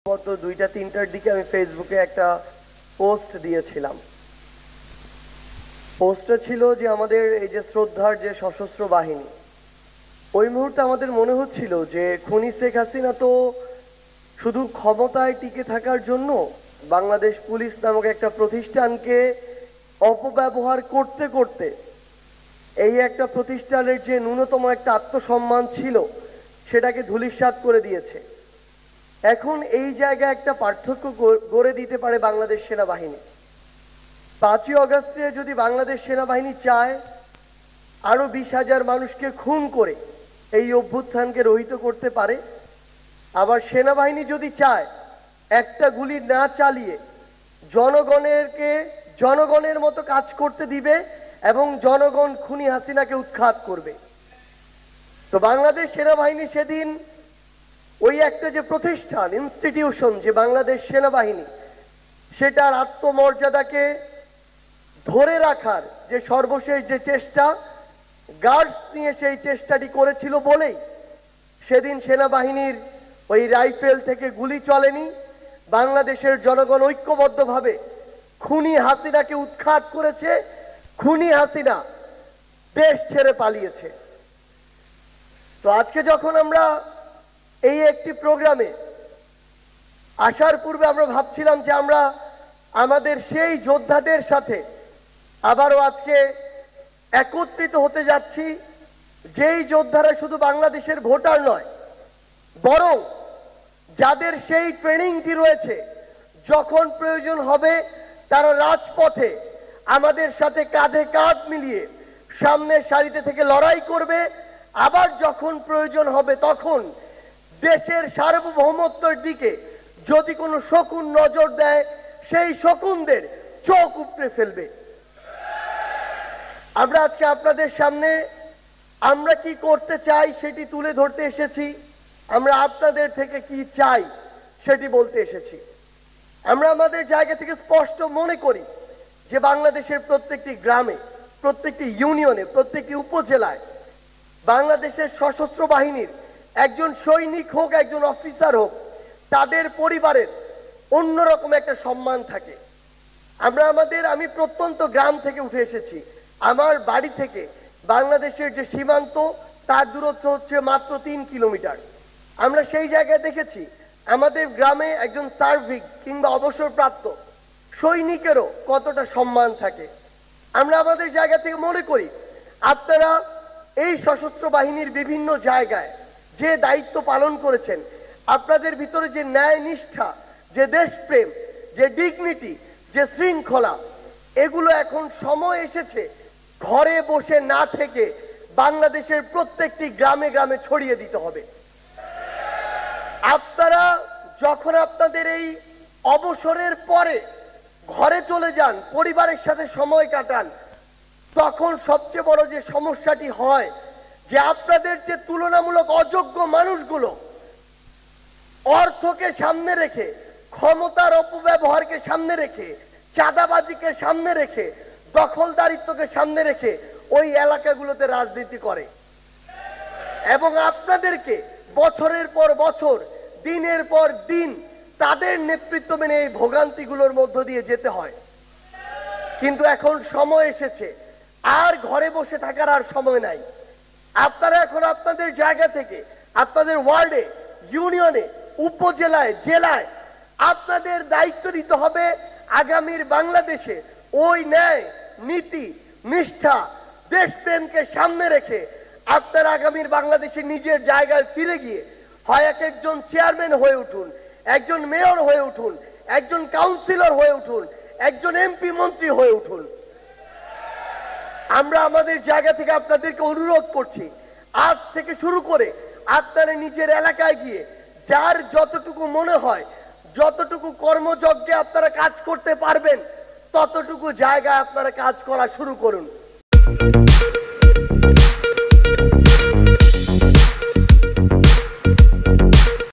গত 2টা-3টার দিকে আমি ফেসবুকে একটা পোস্ট দিয়েছিলাম। পোস্টটা ছিল যে আমাদের এই যে শ্রদ্ধার যে সশস্ত্র বাহিনী, ওই মুহূর্তে আমাদের মনে হচ্ছিল যে খুনি শেখ হাসিনা তো শুধু ক্ষমতায় টিকে থাকার জন্য বাংলাদেশ পুলিশ নামক একটা প্রতিষ্ঠানকে অপব্যবহার করতে করতে এই একটা প্রতিষ্ঠানের যে ন্যূনতম একটা আত্মসম্মান ছিল সেটাকে ধূলিসাৎ করে দিয়েছে। এখন এই জায়গায় একটা পার্থক্য গড়ে দিতে পারে বাংলাদেশ সেনাবাহিনী। 5ই অগস্টে যদি বাংলাদেশ সেনাবাহিনী চায় আরো 20,000 মানুষকে খুন করে এই অভ্যুত্থানকে রহিত করতে পারে, আবার সেনাবাহিনী যদি চায় একটা গুলি না চালিয়ে জনগণের মতো কাজ করতে দিবে এবং জনগণ খুনি হাসিনাকে উৎখাত করবে। তো বাংলাদেশ সেনাবাহিনী সেদিন ওই একটা যে প্রতিষ্ঠান ইনস্টিটিউশন যে বাংলাদেশ সেনাবাহিনী, সেটার আত্মমর্যাদাকে ধরে রাখার যে সর্বশেষ যে চেষ্টা, গার্ডস নিয়ে সেই চেষ্টাটি করেছিল বলেই সেদিন সেনাবাহিনীর ওই রাইফেল থেকে গুলি চলেনি। বাংলাদেশের জনগণ ঐক্যবদ্ধভাবে খুনি হাসিনাকে উৎখাত করেছে, খুনি হাসিনা দেশ ছেড়ে পালিয়েছে। তো আজকে যখন আমরা এই একটি প্রোগ্রামে আসার পূর্বে আমরা ভাবছিলাম যে আমরা আমাদের সেই যোদ্ধাদের সাথে আবারও আজকে একত্রিত হতে যাচ্ছি, যেই যোদ্ধারা শুধু বাংলাদেশের ভোটার নয়, বরং যাদের সেই ট্রেনিংটি রয়েছে, যখন প্রয়োজন হবে তারা রাজপথে আমাদের সাথে কাঁধে কাঁধ মিলিয়ে সামনের সারিতে থেকে লড়াই করবে। আবার যখন প্রয়োজন হবে তখন দেশের সার্বভৌমত্বের দিকে যদি কোনো শকুন নজর দেয়, সেই শকুনদের চোখ উপড়ে ফেলবে। আমরা আজকে আপনাদের সামনে আমরা কি করতে চাই সেটি তুলে ধরতে এসেছি, আমরা আপনাদের থেকে কি চাই সেটি বলতে এসেছি। আমরা আমাদের জায়গা থেকে স্পষ্ট মনে করি যে বাংলাদেশের প্রত্যেকটি গ্রামে, প্রত্যেকটি ইউনিয়নে, প্রত্যেকটি উপজেলায় বাংলাদেশের সশস্ত্র বাহিনীর একজন সৈনিক হোক, একজন অফিসার হোক, তাদের পরিবারের অন্যরকম একটা সম্মান থাকে। আমি প্রত্যন্ত গ্রাম থেকে উঠে এসেছি। আমার বাড়ি থেকে বাংলাদেশের যে সীমান্ত তার দূরত্ব হচ্ছে মাত্র 3 কিলোমিটার। আমরা সেই জায়গায় দেখেছি আমাদের গ্রামে একজন সার্ভিক কিংবা অবসরপ্রাপ্ত সৈনিকেরও কতটা সম্মান থাকে। আমরা আমাদের জায়গা থেকে মনে করি আপনারা এই সশস্ত্র বাহিনীর বিভিন্ন জায়গায় যে দায়িত্ব পালন করেছেন, আপনাদের ভিতরে যে ন্যায় নিষ্ঠা, যে দেশপ্রেম, যে ডিগনিটি, যে শৃঙ্খলা, এগুলো এখন সময় এসেছে ঘরে বসে না থেকে বাংলাদেশের প্রত্যেকটি গ্রামে গ্রামে ছড়িয়ে দিতে হবে। আপনারা যখন আপনাদের এই অবসরের পরে ঘরে চলে যান, পরিবারের সাথে সময় কাটান, তখন সবচেয়ে বড় যে সমস্যাটি হয় যে আপনাদের যে তুলনামূলক অযোগ্য মানুষগুলো অর্থকে সামনে রেখে, ক্ষমতার অপব্যবহারকে সামনে রেখে, চাঁদাবাজিকে সামনে রেখে, দখলদারিত্বকে সামনে রেখে ওই এলাকাগুলোতে রাজনীতি করে এবং আপনাদেরকে বছরের পর বছর, দিনের পর দিন তাদের নেতৃত্ব মেনে এই ভোগান্তিগুলোর মধ্য দিয়ে যেতে হয়। কিন্তু এখন সময় এসেছে, আর ঘরে বসে থাকার আর সময় নাই। আপনারা এখন আপনাদের জায়গা থেকে আপনাদের ওয়ার্ডে, ইউনিয়নে, উপজেলায়, জেলায় আপনাদের দায়িত্ব নিতে হবে আগামীর বাংলাদেশে ওই ন্যায়, নীতি, নিষ্ঠা, দেশপ্রেমকে সামনে রেখে আপনারা আগামীর বাংলাদেশে নিজের জায়গায় ফিরে গিয়ে হয় একজন চেয়ারম্যান হয়ে উঠুন, একজন মেয়র হয়ে উঠুন, একজন কাউন্সিলর হয়ে উঠুন, একজন এমপি মন্ত্রী হয়ে উঠুন। আমরা আমাদের জায়গা থেকে আপনাদেরকে অনুরোধ করছি, আজ থেকে শুরু করে আপনারা নিজের এলাকায় গিয়ে যার যতটুকু মনে হয়, যতটুকু কর্মযজ্ঞে আপনারা কাজ করতে পারবেন, ততটুকু জায়গায় আপনারা কাজ করা শুরু করুন।